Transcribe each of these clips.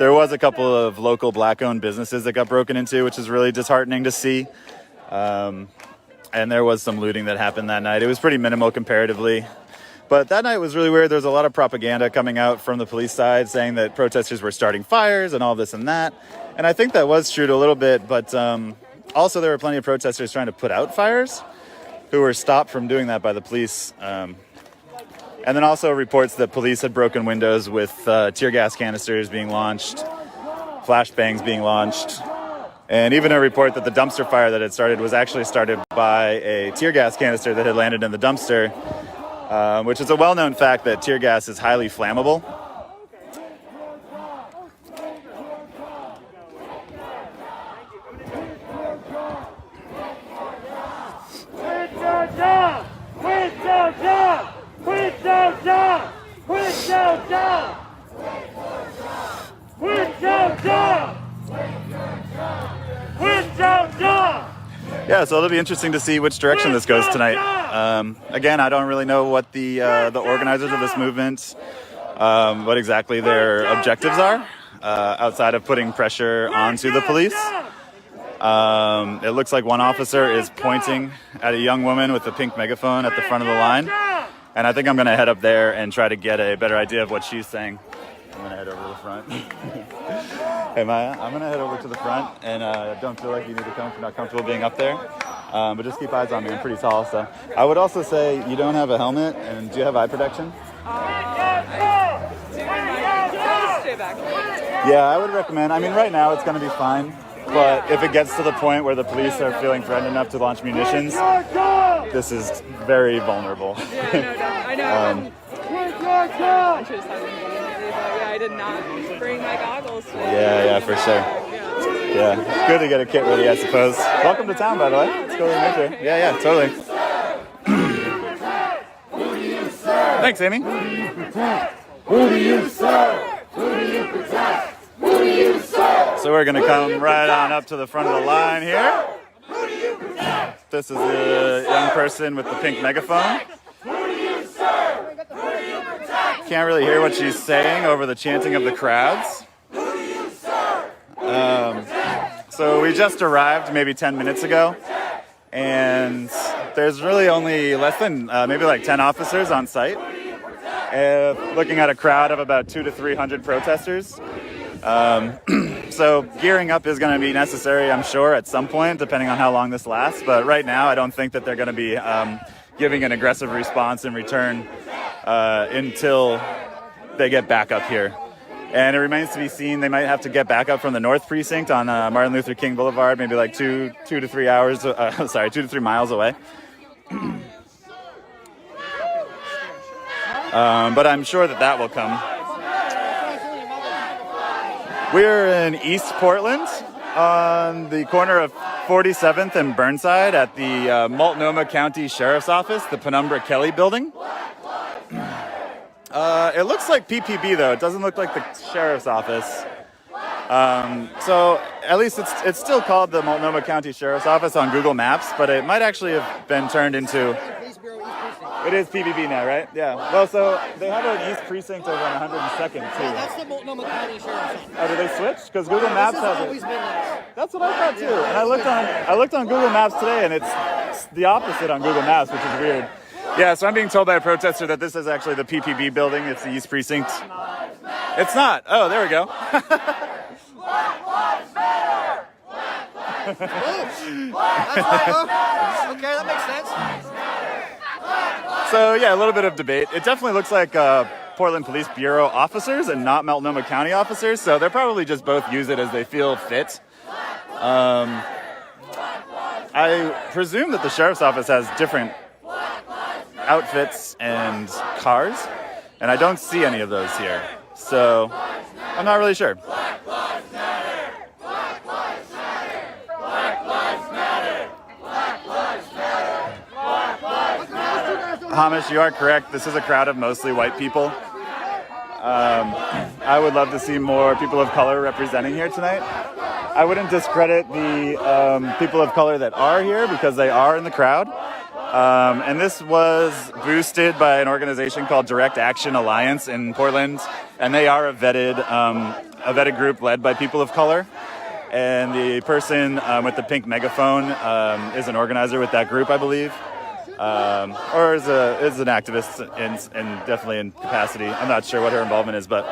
there was a couple of local black-owned businesses that got broken into, which is really disheartening to see. And there was some looting that happened that night. It was pretty minimal comparatively. But that night was really weird. There was a lot of propaganda coming out from the police side saying that protesters were starting fires and all this and that. And I think that was true to a little bit, but also there were plenty of protesters trying to put out fires who were stopped from doing that by the police. And then also reports that police had broken windows with tear gas canisters being launched, flashbangs being launched, and even a report that the dumpster fire that had started was actually started by a tear gas canister that had landed in the dumpster, which is a well-known fact that tear gas is highly flammable. Quit your job! Quit your job! Quit your job! Quit your job! Quit your job! Quit your job! Yeah, so it'll be interesting to see which direction this goes tonight. Again, I don't really know what the organizers of this movement, what exactly their objectives are, outside of putting pressure onto the police. It looks like one officer is pointing at a young woman with a pink megaphone at the front of the line. And I think I'm going to head up there and try to get a better idea of what she's saying. I'm going to head over to the front. Hey, Maya, I'm going to head over to the front, and don't feel like you need to come if you're not comfortable being up there. But just keep eyes on me. I'm pretty tall, so. I would also say you don't have a helmet, and do you have eye protection? Yeah, I would recommend. I mean, right now it's going to be fine. But if it gets to the point where the police are feeling threatened enough to launch munitions, this is very vulnerable. Yeah, I know. I should have said it, but I did not bring my goggles today. Yeah, for sure. Yeah, it's good to get a kit ready, I suppose. Welcome to town, by the way. Let's go to the metro. Yeah, totally. Thanks, Amy. Who do you serve? Who do you protect? Who do you serve? So we're going to come right on up to the front of the line here. Who do you protect? This is a young person with the pink megaphone. Who do you serve? Who do you protect? Can't really hear what she's saying over the chanting of the crowds. Who do you serve? So we just arrived maybe 10 minutes ago, and there's really only less than maybe like 10 officers on site. Looking at a crowd of about 200 to 300 protesters. So gearing up is going to be necessary, I'm sure, at some point, depending on how long this lasts. But right now, I don't think that they're going to be giving an aggressive response in return until they get back up here. And it remains to be seen. They might have to get back up from the North Precinct on Martin Luther King Boulevard, maybe like 2 to 3 miles away. But I'm sure that will come. We're in East Portland on the corner of 47th and Burnside at the Multnomah County Sheriff's Office, the Penumbra Kelly building. It looks like PPB, though. It doesn't look like the Sheriff's Office. So at least it's still called the Multnomah County Sheriff's Office on Google Maps, but it might actually have been turned into... It is PPB now, right? Yeah. Well, so they have an East Precinct over on 102nd, too. Yeah, that's the Multnomah County Sheriff's Office. Oh, did they switch? Because Google Maps has always it. been there. That's what I thought, too. And I looked on Google Maps today, and it's the opposite on Google Maps, which is weird. Yeah, so I'm being told by a protester that this is actually the PPB building. It's the East Precinct. It's not. Oh, there we go. Black Lives Matter! Okay, that makes sense. So, yeah, a little bit of debate. It definitely looks like Portland Police Bureau officers and not Multnomah County officers, so they'll probably just both use it as they feel fit. I presume that the Sheriff's Office has different outfits and cars, and I don't see any of those here, so I'm not really sure. Hamish, you are correct. This is a crowd of mostly white people. I would love to see more people of color representing here tonight. I wouldn't discredit the people of color that are here because they are in the crowd. And this was boosted by an organization called Direct Action Alliance in Portland, and they are a vetted group led by people of color. And the person with the pink megaphone is an organizer with that group, I believe, or is an activist in definitely in capacity. I'm not sure what her involvement is, but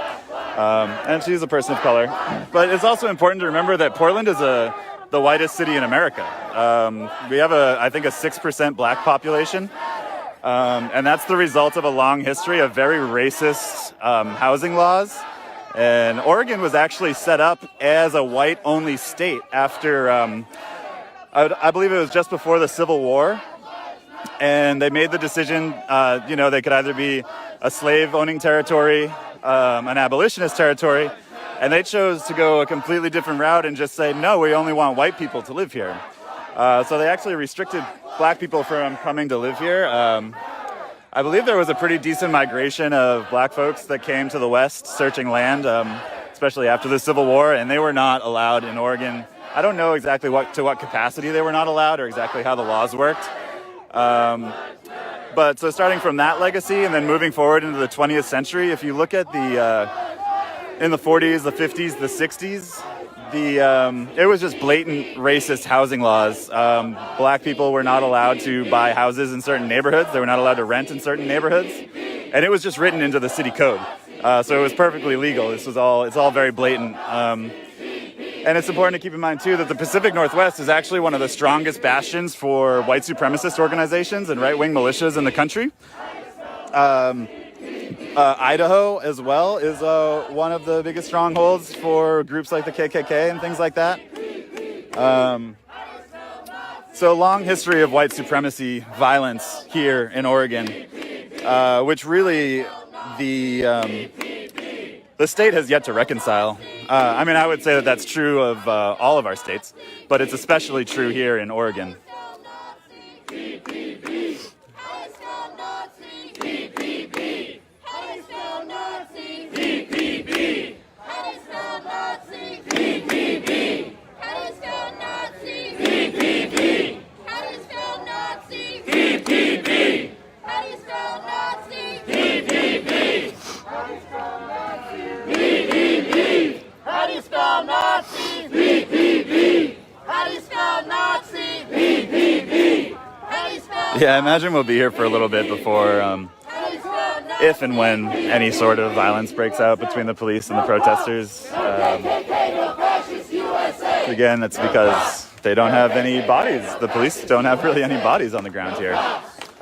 and she's a person of color. But it's also important to remember that Portland is the whitest city in America. We have I think a 6% black population, and that's the result of a long history of very racist housing laws. And Oregon was actually set up as a white-only state after, I believe it was just before the Civil War. And they made the decision, they could either be a slave-owning territory, an abolitionist territory, and they chose to go a completely different route and just say, no, we only want white people to live here. So they actually restricted black people from coming to live here. I believe there was a pretty decent migration of black folks that came to the West searching land, especially after the Civil War, and they were not allowed in Oregon. I don't know exactly to what capacity they were not allowed or exactly how the laws worked. But so starting from that legacy and then moving forward into the 20th century, if you look at in the 40s, the 50s, the 60s, it was just blatant racist housing laws. Black people were not allowed to buy houses in certain neighborhoods. They were not allowed to rent in certain neighborhoods. And it was just written into the city code. So it was perfectly legal. It's all very blatant. And it's important to keep in mind, too, that the Pacific Northwest is actually one of the strongest bastions for white supremacist organizations and right-wing militias in the country. Idaho, as well, is one of the biggest strongholds for groups like the KKK and things like that. So long history of white supremacy violence here in Oregon, which really the state has yet to reconcile. I would say that that's true of all of our states, but it's especially true here in Oregon. Yeah, I imagine we'll be here for a little bit before, if and when any sort of violence breaks out between the police and the protesters. Again, that's because they don't have any bodies. The police don't have really any bodies on the ground here.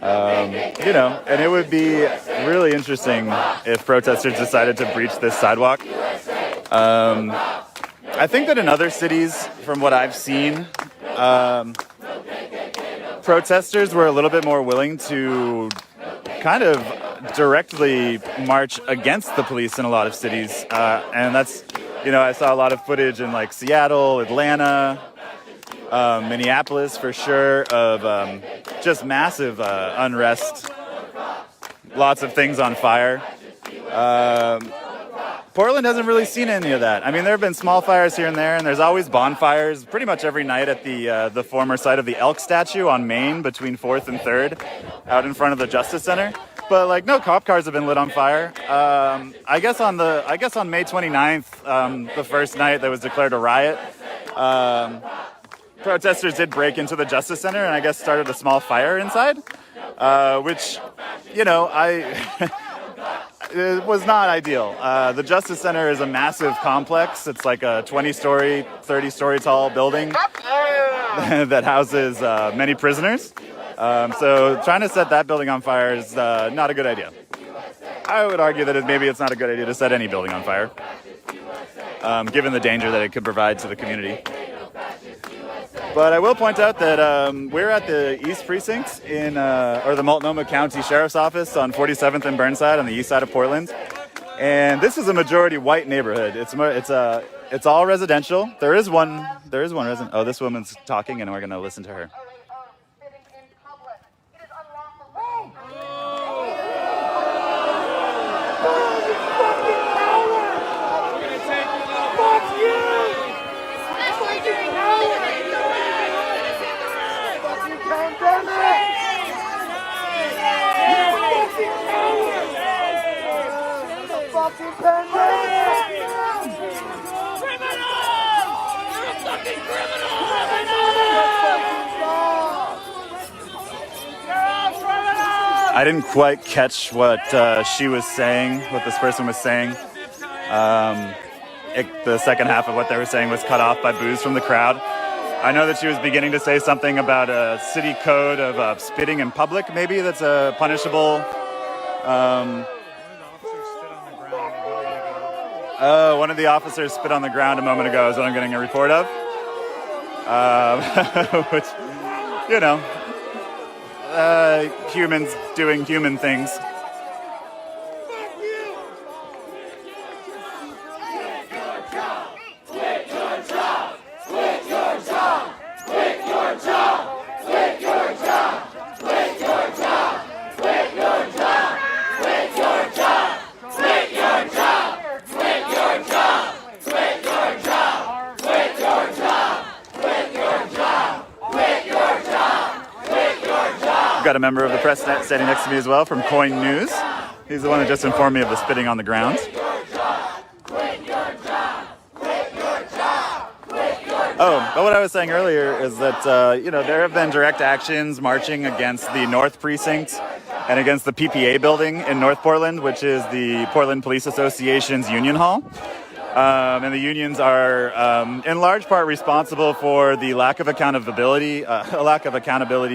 And it would be really interesting if protesters decided to breach this sidewalk. I think that in other cities, from what I've seen, protesters were a little bit more willing to kind of directly march against the police in a lot of cities. And that's, I saw a lot of footage in like Seattle, Atlanta, Minneapolis for sure, of just massive unrest, lots of things on fire. Portland hasn't really seen any of that. There have been small fires here and there, and there's always bonfires pretty much every night at the former site of the Elk statue on Main between 4th and 3rd, out in front of the Justice Center. But no cop cars have been lit on fire. I guess on May 29th, the first night that was declared a riot, protesters did break into the Justice Center and I guess started a small fire inside, which, it was not ideal. The Justice Center is a massive complex. It's like a 20-story, 30-story tall building that houses many prisoners. So trying to set that building on fire is not a good idea. I would argue that maybe it's not a good idea to set any building on fire, given the danger that it could provide to the community. But I will point out that we're at the East Precinct or the Multnomah County Sheriff's Office on 47th and Burnside on the east side of Portland. And this is a majority white neighborhood. It's all residential. There is one resident. Oh, this woman's talking and we're going to listen to her. I didn't quite catch what she was saying, what this person was saying. The second half of what they were saying was cut off by boos from the crowd. I know that she was beginning to say something about a city code of spitting in public, maybe, that's a punishable. One of the officers spit on the ground a moment ago is what I'm getting a report of. Which, you know, humans doing human things. Got a member of the press standing next to me as well from Coin News. He's the one that just informed me of the spitting on the ground. Oh, but what I was saying earlier is that, there have been direct actions marching against the North Precinct and against the PPA building in North Portland, which is the Portland Police Association's union hall. And the unions are, in large part, responsible for the lack of accountability,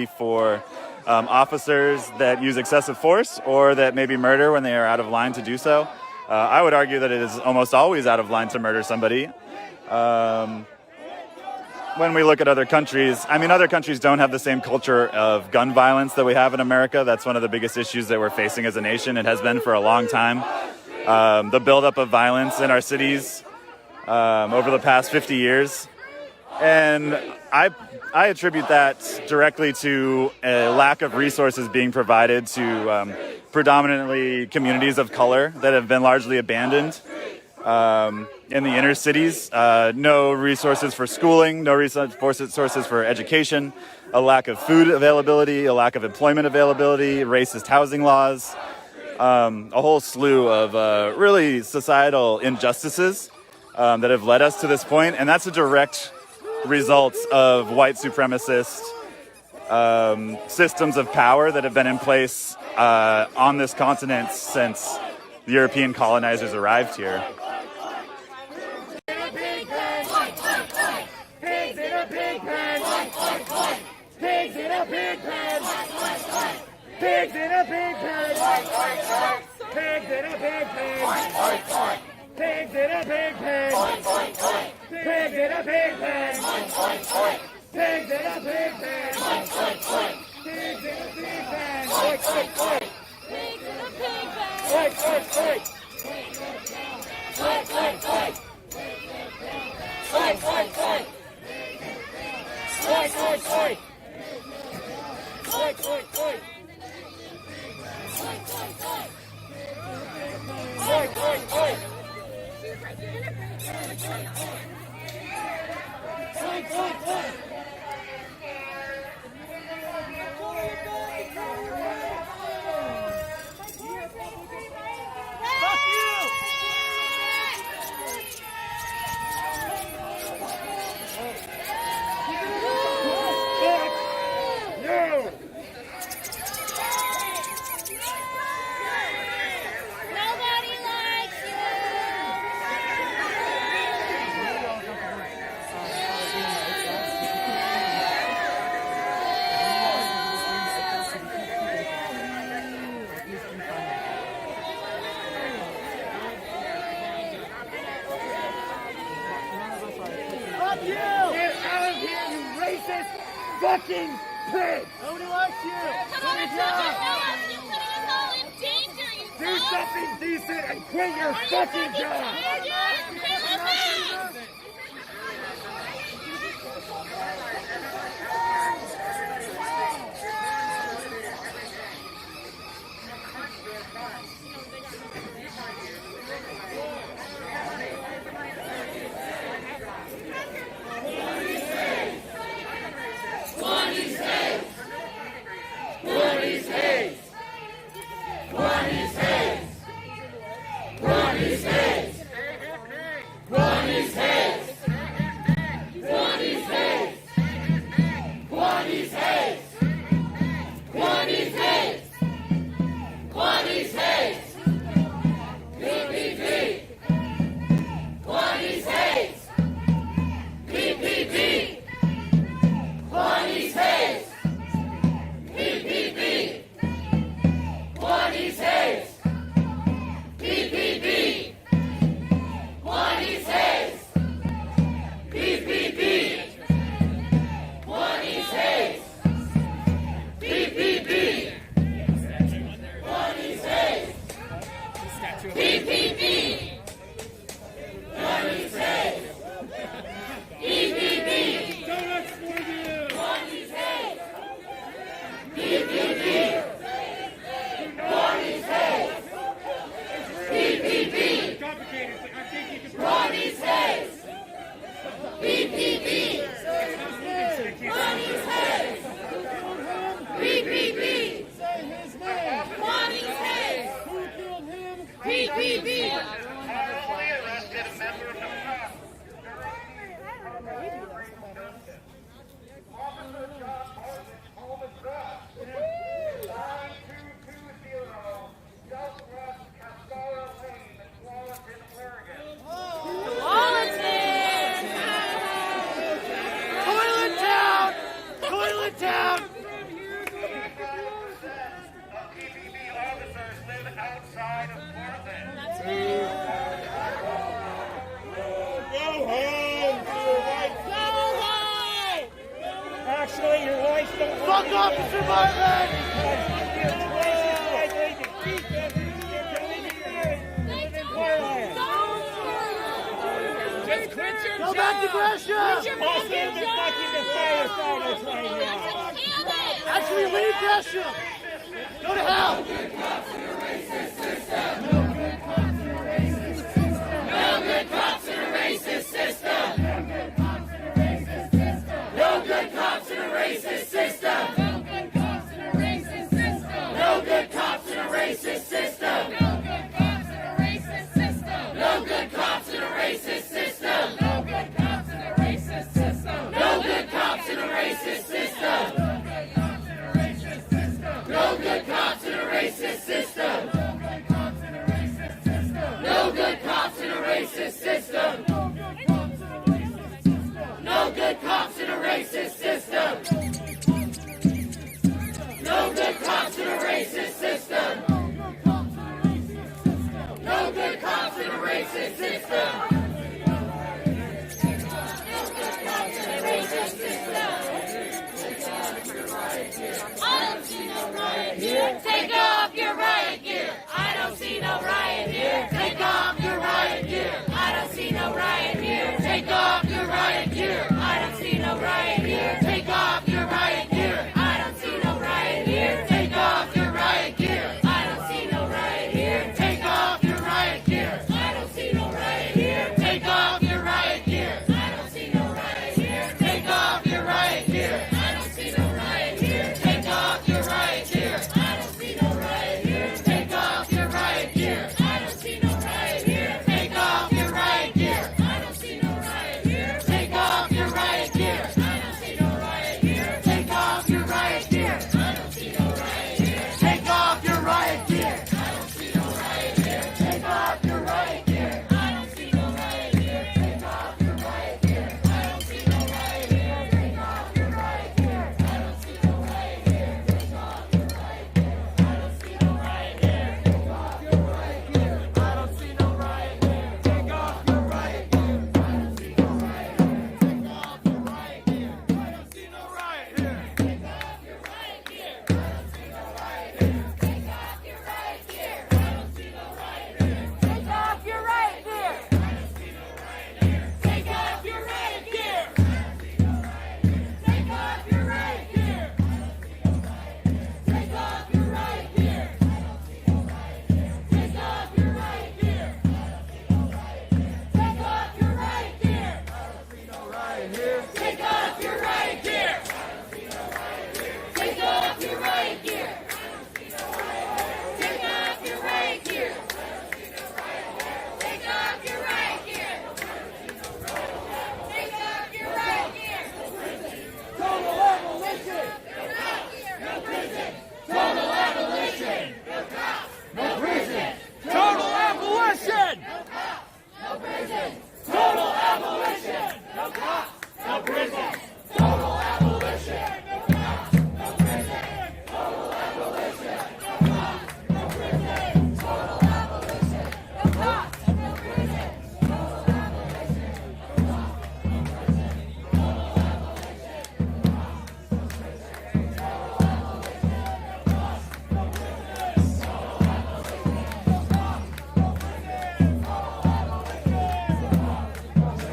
for officers that use excessive force or that maybe murder when they are out of line to do so. I would argue that it is almost always out of line to murder somebody. When we look at other countries, other countries don't have the same culture of gun violence that we have in America. That's one of the biggest issues that we're facing as a nation. It has been for a long time. The buildup of violence in our cities over the past 50 years. And I attribute that directly to a lack of resources being provided to predominantly communities of color that have been largely abandoned in the inner cities. No resources for schooling, no resources for education, a lack of food availability, a lack of employment availability, racist housing laws, a whole slew of really societal injustices that have led us to this point. And that's a direct result of white supremacist systems of power that have been in place on this continent since the European colonizers arrived here. Pigs in a pig pen! Pigs in a pig pen! Pigs in a pig pen! Pigs in a pig pen! Pigs in a pig pen! Pigs in a pig pen! Pigs in a pig pen! Pigs in a pig pen! Pigs in a pig pen! Fucking pig! Nobody likes you! Do something decent and quit your fucking job! home to your wife. Go home! Actually, your wife don't Fuck Officer Martin! Just quit your Go back to Gresham! Actually, leave Gresham! Go to hell! No good cops in a racist system. No good cops in a racist system. No good cops in a racist system. No good cops in a racist system. No good cops in a racist system. No good cops in a racist system. No good cops in a racist system. No good cops in a racist system. No good cops in a racist system. No good cops in a racist system. No good cops in a racist system. Take off your riot gear. I don't see no riot here. Take off your riot gear. I don't see no riot here. Take off your riot gear. I don't see no riot here. Take off your riot gear. I don't see no riot here. Take off your riot gear. I don't see no riot here. Take off your riot gear. I don't see no riot here. Take off your riot gear. I don't see no riot here. Take off your riot gear. I don't see no riot here. Take off your riot gear. I don't see no riot here. Take off your riot gear. I don't see no riot here. Take off your riot gear. I don't see no riot here. Take off your riot gear. I don't see no riot here. Take off your riot gear. I don't see no riot here. Take off your riot gear. I don't see no riot here. Take off your riot gear. I don't see no riot here. Take off your riot gear. I don't see no riot here. Take off your riot gear. I don't see no riot here. Take off your riot gear. I don't see no riot here. Take off your riot gear. I don't see no riot here. Take off your riot gear. I don't see no riot here. Take off your riot gear. I don't see no riot here. Take off your riot gear. I don't see no riot here. Take off your riot gear. I don't see no riot here. Take off your riot gear. I don't see no riot here. Take off your riot gear. I don't see no riot here. Take off your riot gear. I don't see no riot here. Take off your riot gear. I don't see no riot here. Take off your riot gear. I don't see no riot here. Take off your riot gear. I don't see no riot here. Take off your riot gear. I don't see no riot here. Take off your riot gear. I don't see no riot here. Take off your riot gear. I don't see no riot here. Take off your riot gear. I don't see no riot here. Take off your riot gear. Total abolition. No prison. Total abolition. No cops. No prison. Total abolition. No cops. No prison. Total abolition. No cops. No prison. Total abolition. No cops. No prison. Total abolition. No cops. No prison. Total abolition. No cops. No prison. Total abolition. No cops. No prison. Total abolition.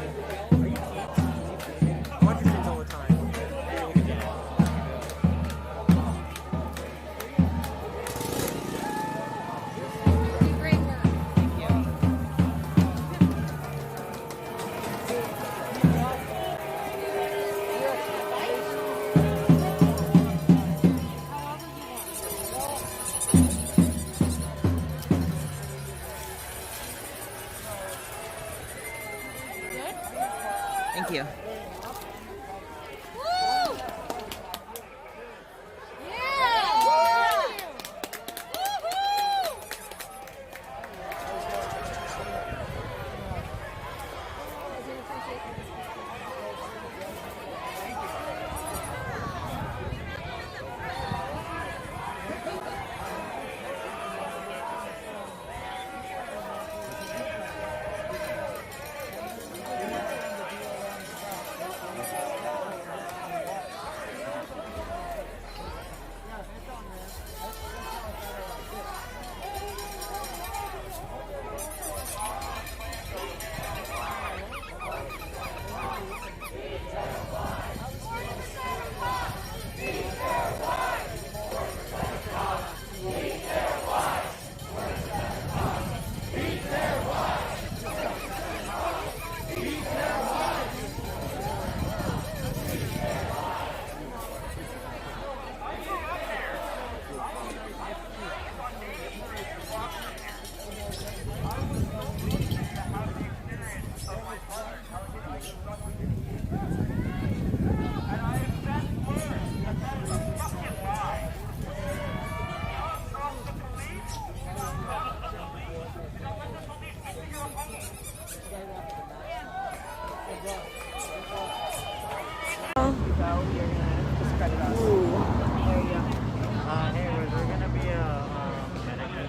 Thank you. Woo! Yeah! Woo-hoo!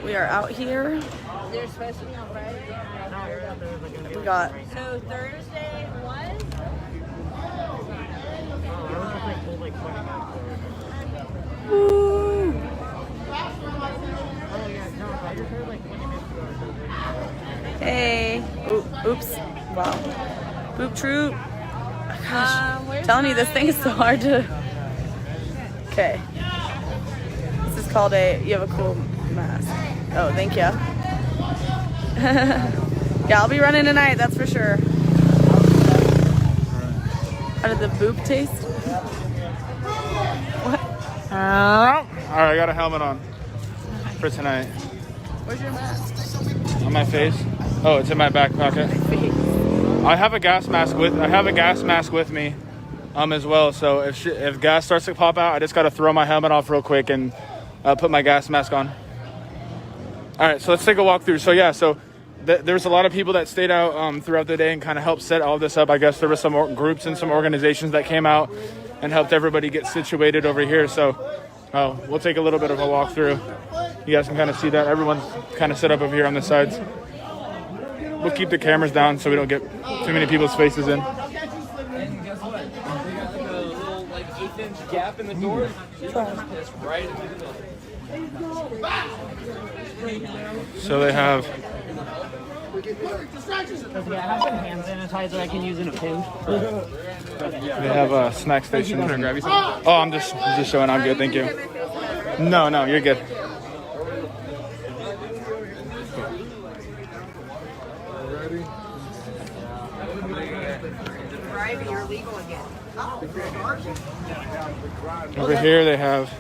We are out here. They're supposed to be on Friday. We got So Thursday was? Woo. Hey. Oops. Wow. Boop troop. Gosh. Telling you this thing is so hard to. Okay. This is called you have a cool mask. Oh, thank you. Yeah, I'll be running tonight, that's for sure. How did the boop taste? What? All right, I got a helmet on for tonight. Where's your mask? On my face. Oh, it's in my back pocket. I have a gas mask with me, as well. So if gas starts to pop out, I just got to throw my helmet off real quick and put my gas mask on. All right, so let's take a walk through. So yeah, there's a lot of people that stayed out throughout the day and kind of helped set all this up. I guess there were some groups and some organizations that came out and helped everybody get situated over here. So we'll take a little bit of a walk through. You guys can kind of see that everyone's kind of set up over here on the sides. We'll keep the cameras down so we don't get too many people's faces in. And guess what? We got like a little 1/8-inch gap in the door. It's right in the middle. So they have. I have some hand sanitizer I can use in a pinch. They have a snack station. Can I grab you something? Oh, I'm just showing. I'm good, thank you. No, you're good. Over here they have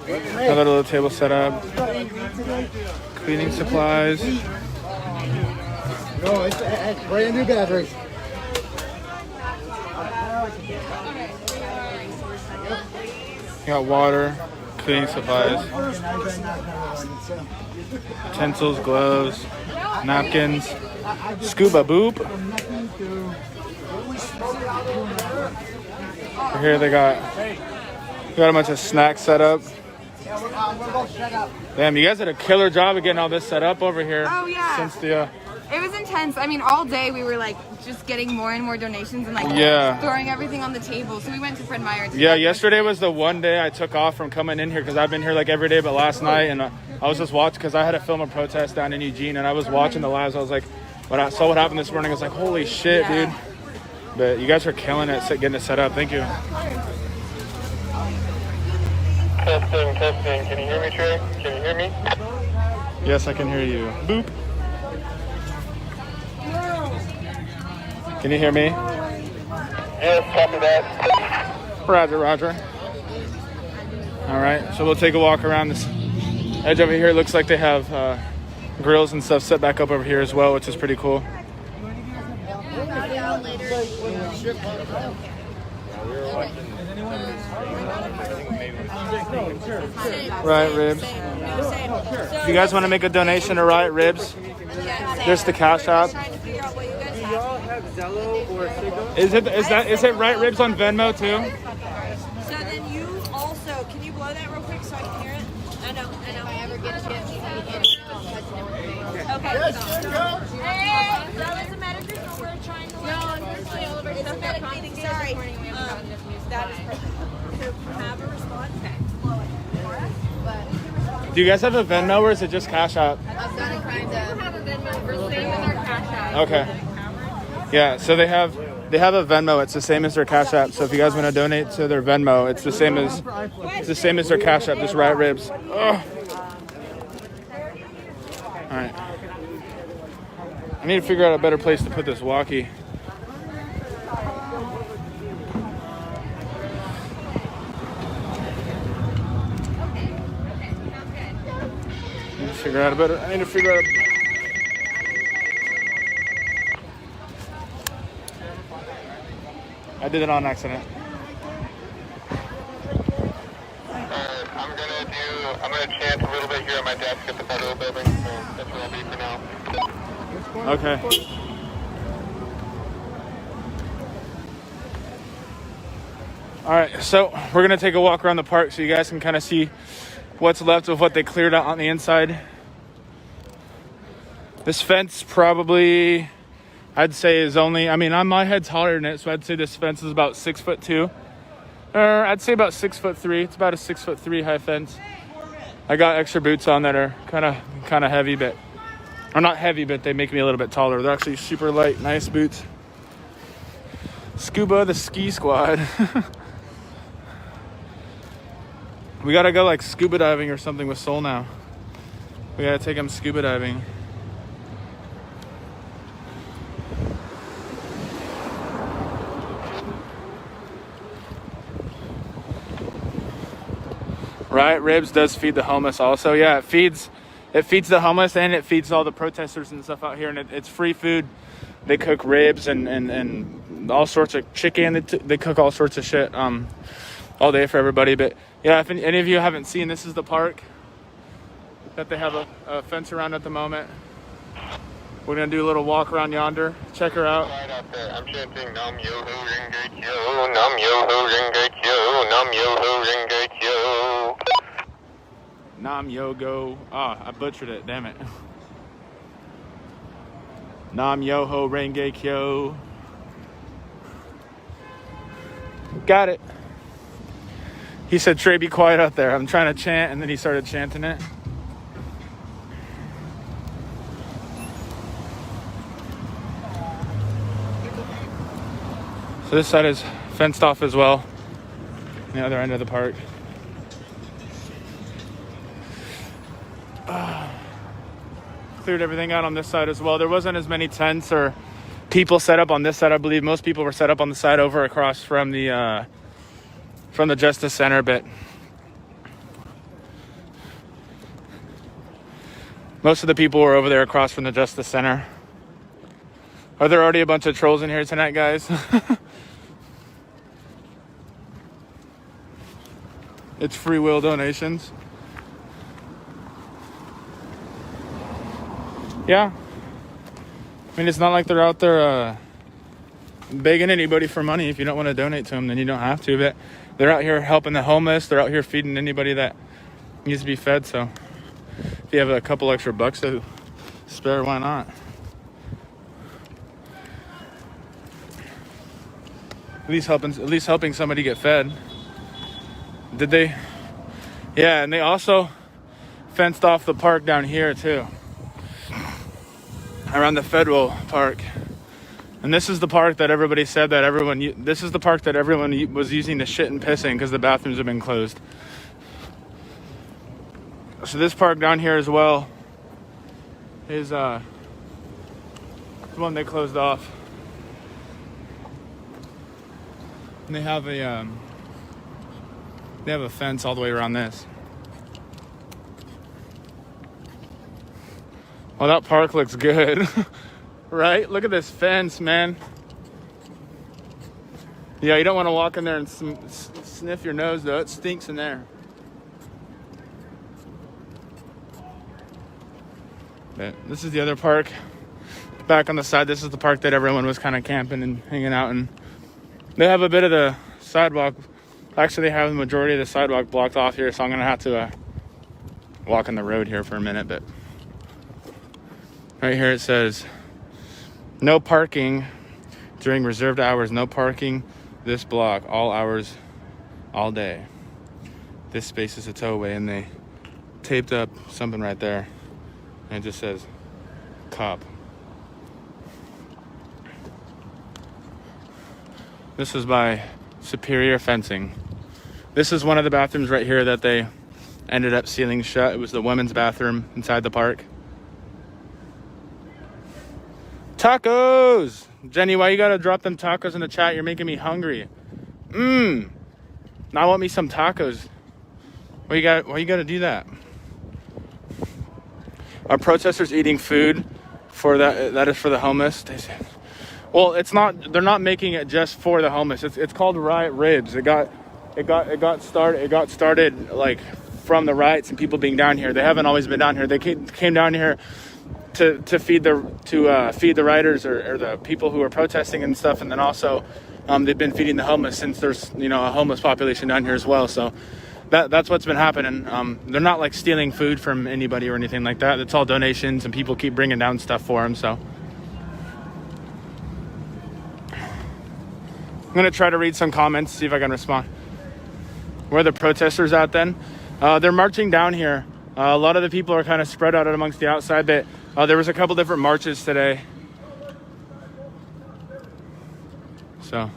another little table set up. Cleaning supplies. No, it's brand new batteries. You got water, cleaning supplies, utensils, gloves, napkins, scuba boop. Over here they got a bunch of snacks set up. Damn, you guys did a killer job of getting all this set up over here. Oh yeah. Since the It was intense. I mean, all day we were like just getting more and more donations and throwing everything on the table. So we went to Fred Meyer. Yeah, yesterday was the one day I took off from coming in here because I've been here like every day, but last night and I was just watching because I had to film a protest down in Eugene and I was watching the lives. I was like, when I saw what happened this morning, I was like, holy shit, dude. But you guys are killing it, getting it set up. Thank you. Testing. Can you hear me, Trey? Can you hear me? Yes, I can hear you. Boop. Can you hear me? Yes, copy that. Roger. All right, so we'll take a walk around this edge over here. It looks like they have grills and stuff set back up over here as well, which is pretty cool. Riot Ribs. If you guys want to make a donation to Riot Ribs, there's the Cash App. Is it Riot Ribs on Venmo too? So then you also, can you blow that real quick so I can hear it? I know. If I ever get a chance to see it, I'll touch it. Okay. Hey, that was a medical or we're trying to unfortunately all of our stuff got confiscated this morning. We haven't gotten enough news. That is perfect. So have a response. Do you guys have a Venmo or is it just Cash App? I've got a kind of. We have a Venmo. We're staying with our Cash App. Okay. Yeah, so they have a Venmo. It's the same as their Cash App. So if you guys want to donate to their Venmo, it's the same as their Cash App. Just Riot Ribs. Ugh. All right. I need to figure out a better place to put this walkie. I need to figure out. I did it on accident. I'm gonna chant a little bit here on my desk at the federal building. So that's where I'll be for now. Okay. All right, so we're gonna take a walk around the park so you guys can kind of see what's left of what they cleared out on the inside. This fence probably, I'd say, is only, I mean, my head's taller than it, so I'd say this fence is about 6'2". Or I'd say about 6'3". It's about a 6'3" high fence. I got extra boots on that are kind of heavy, but, or not heavy, but they make me a little bit taller. They're actually super light, nice boots. Scuba, the ski squad. We gotta go like scuba diving or something with Soul now. We gotta take him scuba diving. Right, Ribs does feed the homeless also. Yeah, it feeds the homeless and it feeds all the protesters and stuff out here, and it's free food. They cook ribs and all sorts of chicken. They cook all sorts of shit all day for everybody. But yeah, if any of you haven't seen, this is the park that they have a fence around at the moment. We're gonna do a little walk around yonder. Check her out. Right out there, I'm chanting Nam Yo Ho Renge Kyo, Nam Yo Ho Renge Kyo, Nam Yo Ho Renge Kyo. Nam Yogo. I butchered it. Damn it. Nam Yoho Renge Kyo. Got it. He said, Trey, be quiet out there. I'm trying to chant, and then he started chanting it. So this side is fenced off as well. The other end of the park. Cleared everything out on this side as well. There wasn't as many tents or people set up on this side. I believe most people were set up on the side over across from the Justice Center, but most of the people were over there across from the Justice Center. Are there already a bunch of trolls in here tonight, guys? It's free will donations. Yeah. I mean, it's not like they're out there begging anybody for money. If you don't want to donate to them, then you don't have to. But they're out here helping the homeless. They're out here feeding anybody that needs to be fed. So if you have a couple extra bucks to spare, why not? At least helping somebody get fed. Did they? Yeah, and they also fenced off the park down here too. Around the Federal Park. And this is the park that everybody said that this is the park that everyone was using to shit and piss in because the bathrooms have been closed. So this park down here as well is the one they closed off. And they have a fence all the way around this. Well, that park looks good, right? Look at this fence, man. Yeah, you don't want to walk in there and sniff your nose, though. It stinks in there. But this is the other park. Back on the side, this is the park that everyone was kind of camping and hanging out in. They have a bit of the sidewalk. Actually, they have the majority of the sidewalk blocked off here, so I'm going to have to walk on the road here for a minute, but right here it says, no parking during reserved hours, no parking this block, all hours, all day. This space is a towaway, and they taped up something right there, and it just says, cop. This is by Superior Fencing. This is one of the bathrooms right here that they ended up sealing shut. It was the women's bathroom inside the park. Tacos! Jenny, why you gotta drop them tacos in the chat? You're making me hungry. Now I want me some tacos. Why you gotta do that? Are protesters eating food for that is for the homeless? Well, it's not. They're not making it just for the homeless. It's called Riot Ribs. It got started like from the riots and people being down here. They haven't always been down here. They came down here to feed the riders or the people who are protesting and stuff, and then also they've been feeding the homeless since there's, you know, a homeless population down here as well. So that's what's been happening. They're not like stealing food from anybody or anything like that. It's all donations, and people keep bringing down stuff for them. So I'm gonna try to read some comments, see if I can respond. Where are the protesters at then? They're marching down here. A lot of the people are kind of spread out amongst the outside, but there was a couple different marches today. So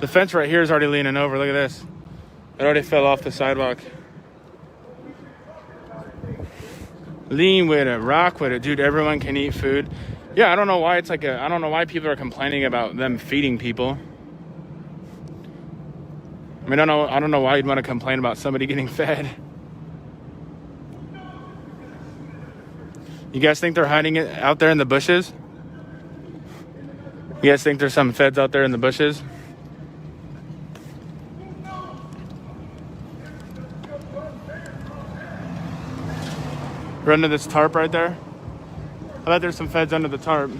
the fence right here is already leaning over. Look at this. It already fell off the sidewalk. Lean with it, rock with it. Dude, everyone can eat food. Yeah, I don't know why it's like I don't know why people are complaining about them feeding people. I mean, I don't know why you'd want to complain about somebody getting fed. You guys think they're hiding it out there in the bushes? You guys think there's some feds out there in the bushes? We're under this tarp right there. I bet there's some feds under the tarp.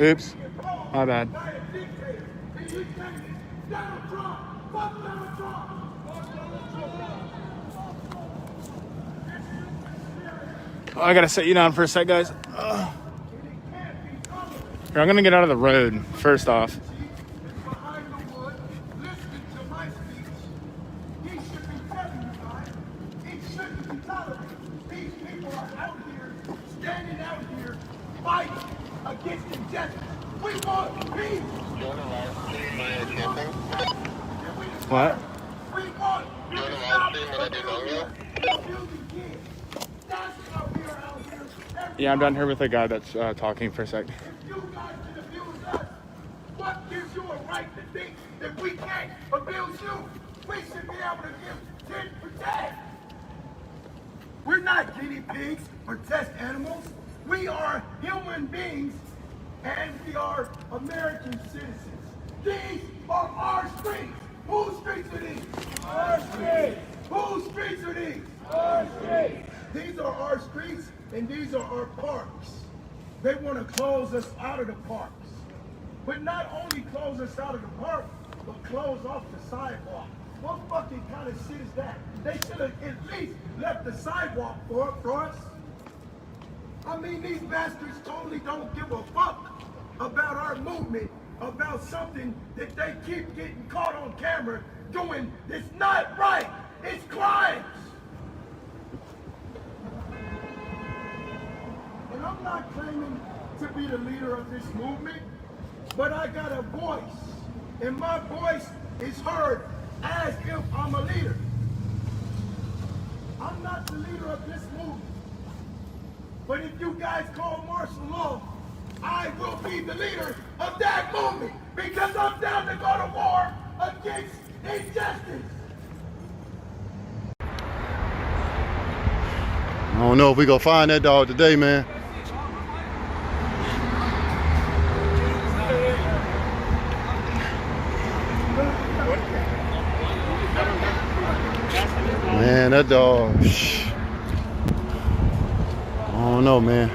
Oops, my bad. Oh, I gotta set you down for a sec, guys. Here, I'm gonna get out of the road first off. Against injustice. We want peace. What? We want Yeah, I'm down here with a guy that's talking for a sec. you guys can abuse us. What gives you a right to think that we can't abuse you? We should be able to give 10 for 10. We're not guinea pigs or test animals. We are human beings, and we are American citizens. These are our streets. Whose streets are these? Our streets. Whose streets are these? Our streets. These are our streets, and these are our parks. They want to close us out of the parks. But not only close us out of the park, but close off the sidewalk. What fucking kind of shit is that? They should have at least left the sidewalk for us. I mean, these bastards totally don't give a fuck about our movement, about something that they keep getting caught on camera doing. It's not right. It's crimes. And I'm not claiming to be the leader of this movement, but I got a voice, and my voice is heard as if I'm a leader. I'm not the leader of this movement. But if you guys call martial law, I will be the leader of that movement because I'm down to go to war against injustice. I don't know if we gonna find that dog today, man. Man, that dog. I don't know, man.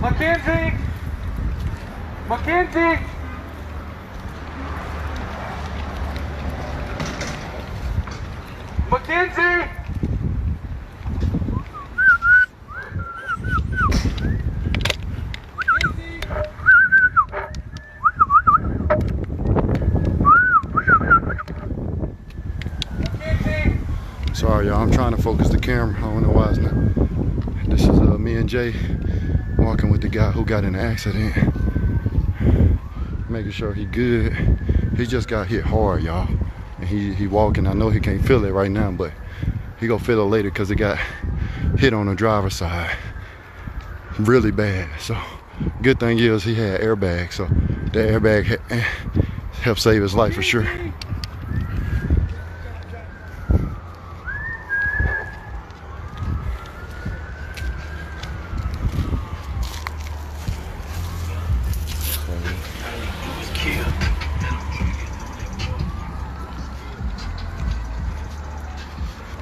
Mackenzie! Mackenzie! Mackenzie! Sorry, y'all. I'm trying to focus the camera. I don't know why it's not. This is me and Jay walking with the guy who got in an accident. Making sure he good. He just got hit hard, y'all. And he walking. I know he can't feel it right now, but he gonna feel it later because it got hit on the driver's side really bad. So good thing is he had airbags, so the airbag helped save his life for sure.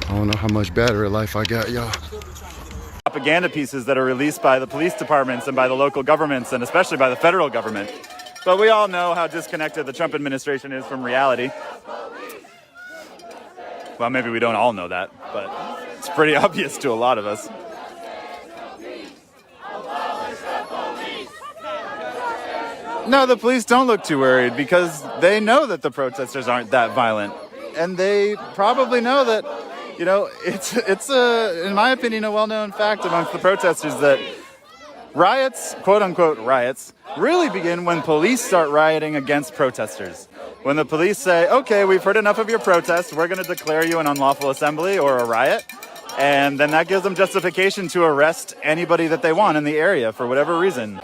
I don't know how much battery life I got, y'all. Propaganda pieces that are released by the police departments and by the local governments and especially by the federal government. But we all know how disconnected the Trump administration is from reality. Well, maybe we don't all know that, but it's pretty obvious to a lot of us. No, the police don't look too worried because they know that the protesters aren't that violent. And they probably know that, you know, it's in my opinion, a well-known fact amongst the protesters that riots, quote-unquote riots, really begin when police start rioting against protesters. When the police say, okay, we've heard enough of your protest, we're going to declare you an unlawful assembly or a riot. And then that gives them justification to arrest anybody that they want in the area for whatever reason.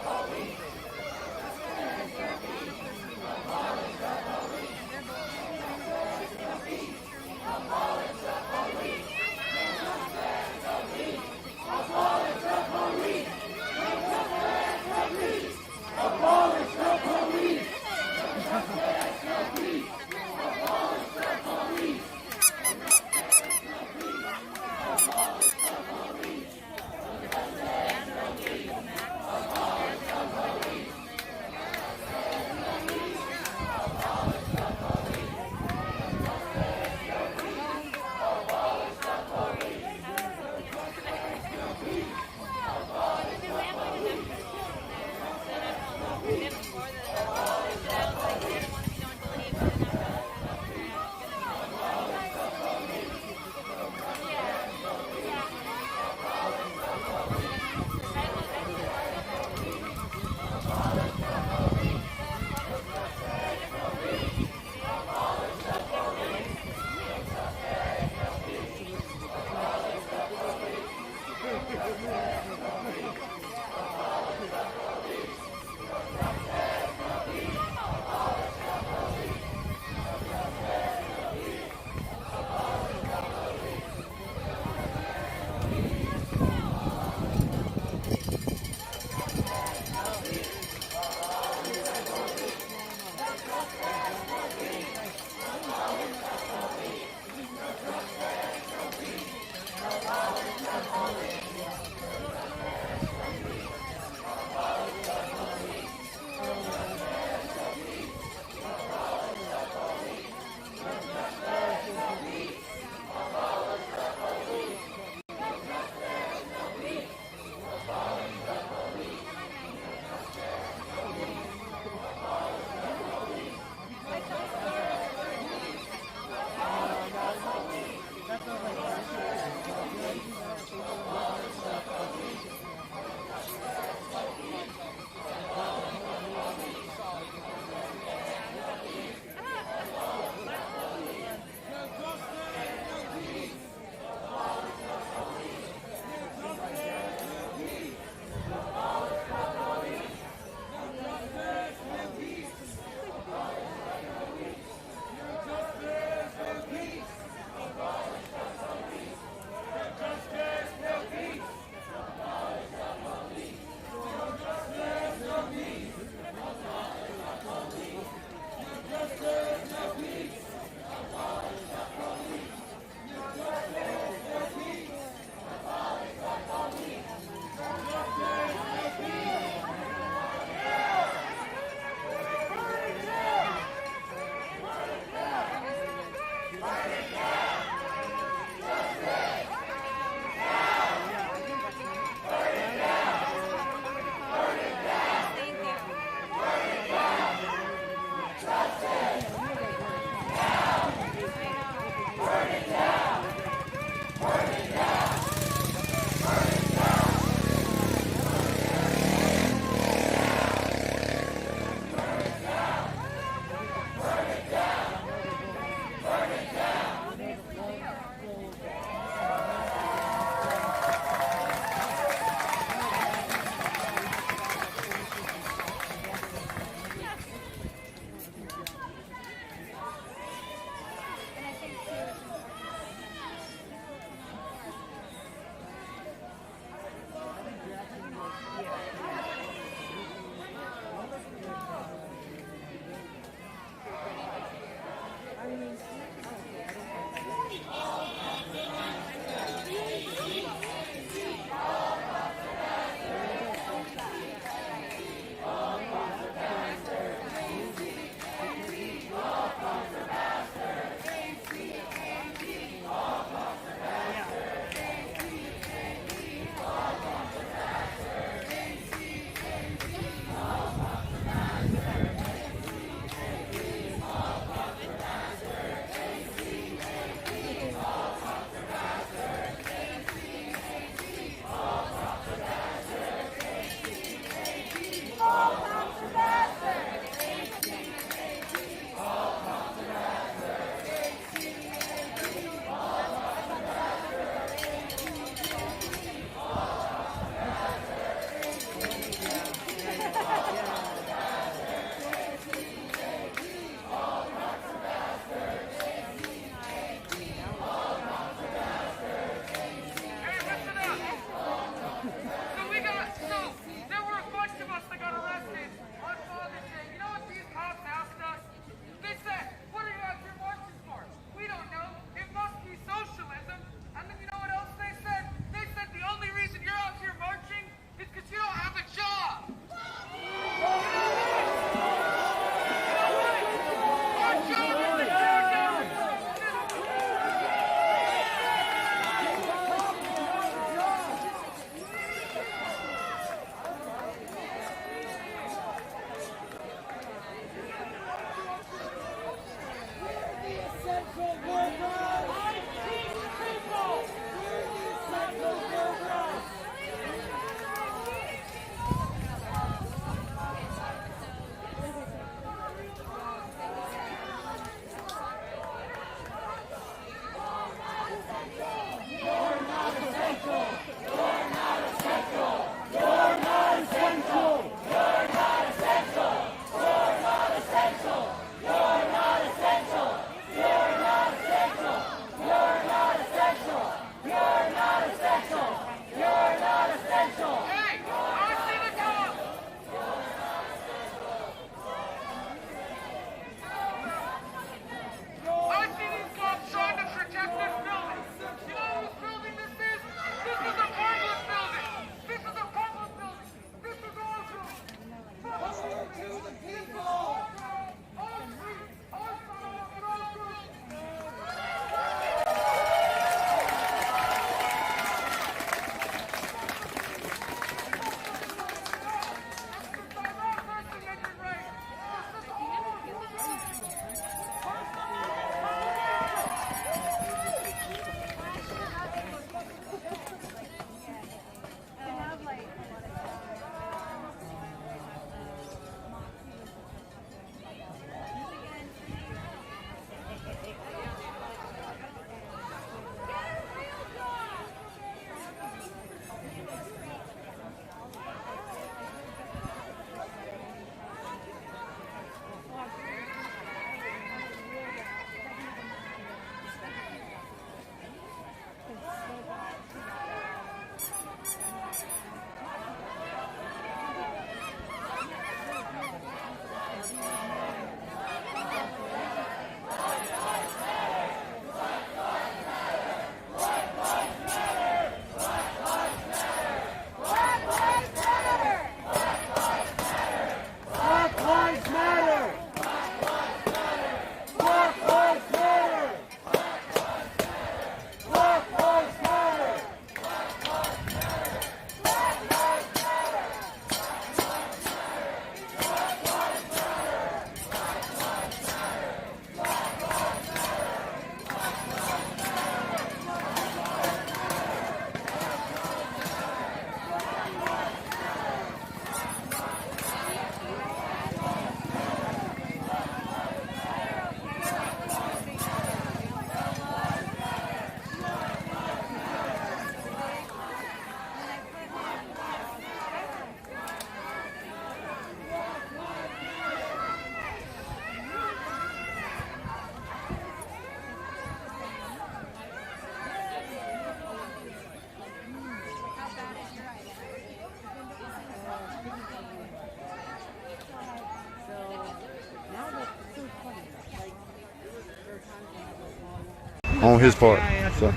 on his part. So.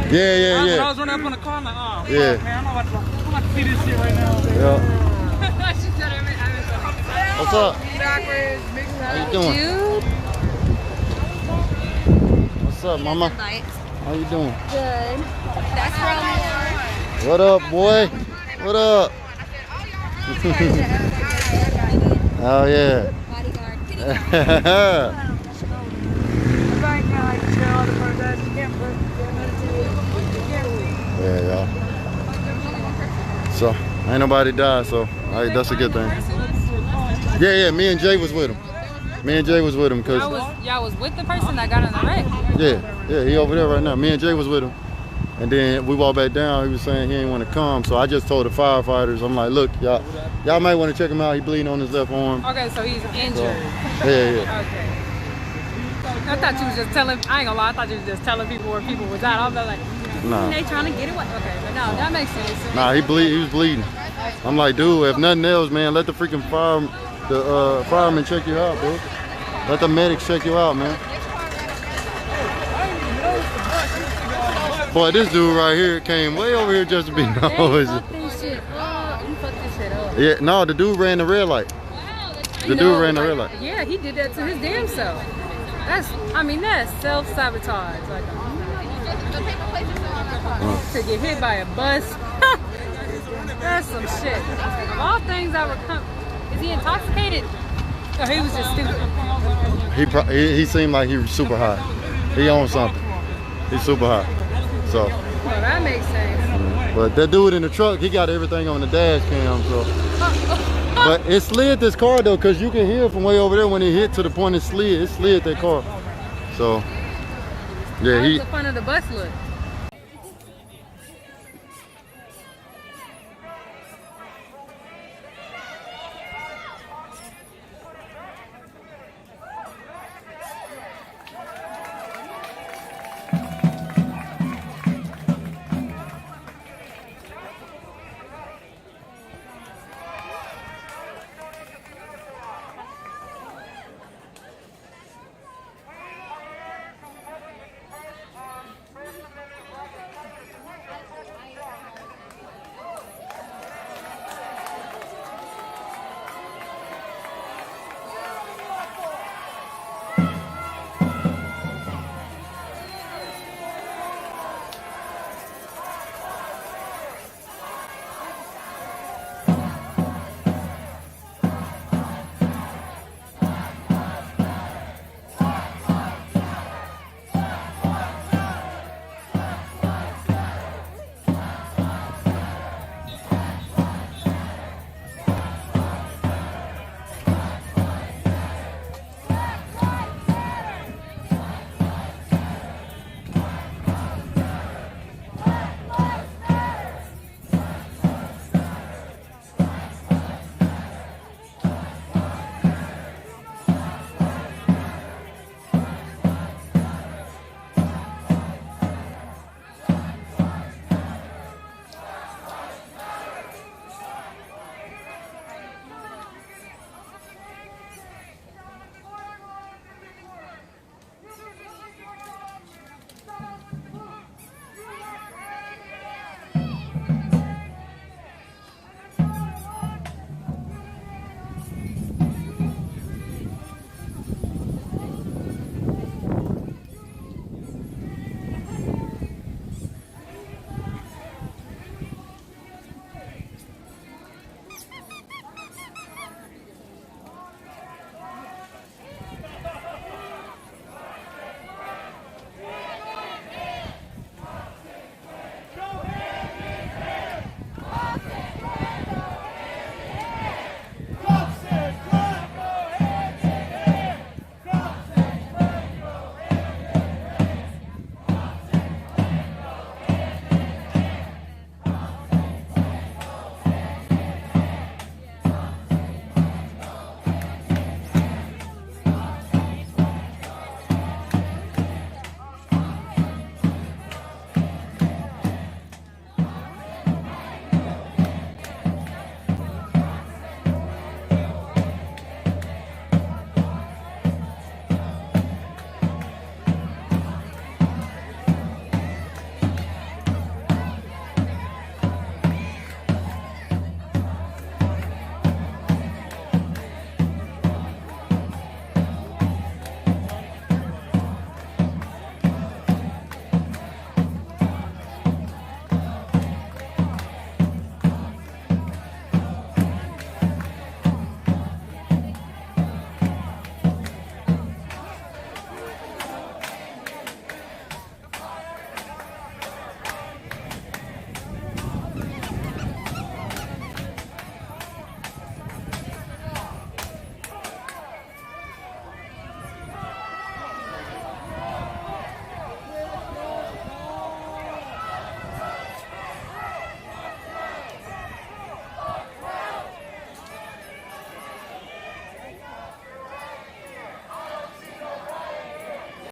Yeah. I was running up on the car, I'm like, oh, Yeah. fuck, man, I'm about to see this shit right now. Yeah. What's up? How you doing? What's up, mama? How you doing? Good. That's from What up, boy? What up? Oh yeah. bodyguard. Yeah, y'all. So ain't nobody died, so that's a good thing. Yeah, me and Jay was with him. Me and Jay was with him, cause Y'all was with the person that got in the wreck. yeah, he over there right now. Me and Jay was with him. And then we walked back down, he was saying he didn't want to come. So I just told the firefighters, I'm like, look, y'all might want to check him out. He bleeding on his left arm. Okay, so he's injured. So, yeah. Okay. I thought you was just telling, I ain't gonna lie, I thought you was just telling people where people was at. I was like, Nah. they trying to get away. Okay, but no, that makes sense. Nah, he was bleeding. I'm like, dude, if nothing else, man, let the freaking fireman check you out, bro. Let the medics check you out, man. Boy, this dude right here came way over here just to be nosy. You fucked this shit up. Yeah, no, the dude ran the red light. The dude ran the red light. Yeah, he did that to his damn self. That's self-sabotage. Like, to get hit by a bus. That's some shit. Of all things I would come, is he intoxicated? Or he was just stupid? He seemed like he was super high. He owned something. He's super high. So. Well, that makes sense. But that dude in the truck, he got everything on the dash cam, so. But it slid this car though, cause you can hear from way over there when it hit to the point it slid that car. So, yeah, How's the front of the bus look?